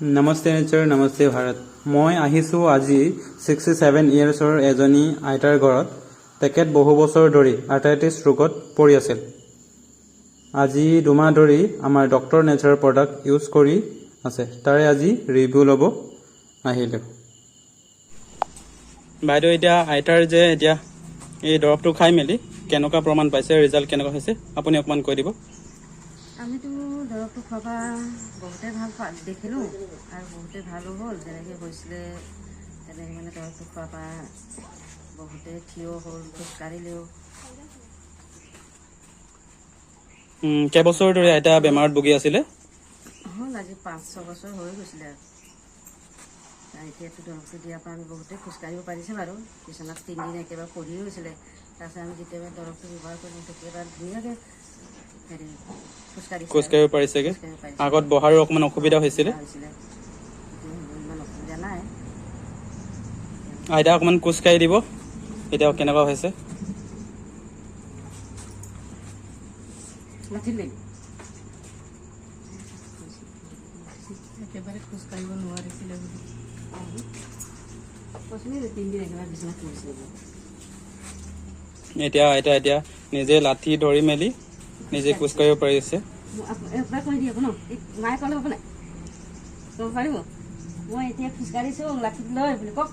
नमस्ते नेचार नमस्ते भारत मैं आहिছোঁ আজি 67 ইয়াৰ্ছৰ এজনী আইতাৰ ঘৰত তেখেত বহু বছৰ ধৰি আৰ্থ্ৰাইটিছ ৰোগত পৰি আছিল আজি দুমাহ ধৰি আমাৰ ডক্টৰ নেচাৰ প্ৰডাক্ট ইউজ কৰি আছে তাৰে আজি ৰিভিউ ল'ব আহিলে বাইদেউ এতিয়া আইতাৰ যে এতিয়া এই দৰৱটো খাই মেলি কেনেকুৱা প্ৰমাণ পাইছে ৰিজাল্ট কেনেকুৱা হৈছে আপুনি অকমান কৈ দিব আমি তো দৰৱটো খোৱা বহুতে ভাল দেখিলোঁ আৰু বহুতে ভালো হ'ল যেনেকৈ হৈছিলে তেনেকৈ মানে দৰৱটো খোৱা বহুতে থিয় হ'ল খোজকাঢ়িলেও কেইবছৰ ধৰি আইতা বেমাৰত ভুগি আছিলে হ'ল আজি 5-6 বছৰ হৈ গৈছিলে আৰু এতিয়াতো দৰৱটো দিয়াৰ পৰা আমি বহুতে খোজকাঢ়িব পাৰিছে বাৰু বিচনাত 3 দিন একেবাৰে পৰিও গৈছিলে তাৰপিছত আমি যেতিয়াবা দৰৱটো ব্যৱহাৰ কৰিলোঁ তেতিয়াবা ধুনীয়াকৈ খোজকাঢ়িব পাৰিছেগে আগত বহাৰো অকমান অসুবিধা হৈছিলে ইমান অসুবিধা নাই আইতা অকমান খোজকাঢ়ি দিব এতিয়া কেনেকুৱা হৈছে একেবাৰে খোজকাঢ়িব নোৱাৰিছিলে এতিয়া আইতা এতিয়া নিজে লাঠি ধৰি মেলি নিজে খোজকাঢ়িব পাৰিছে কৈ দিয়ক ন মায়ে ক'লে হ'ব নাই ক'ব পাৰিব মই এতিয়া খোজকাঢ়িছোঁ লাঠি লৈ বুলি কওক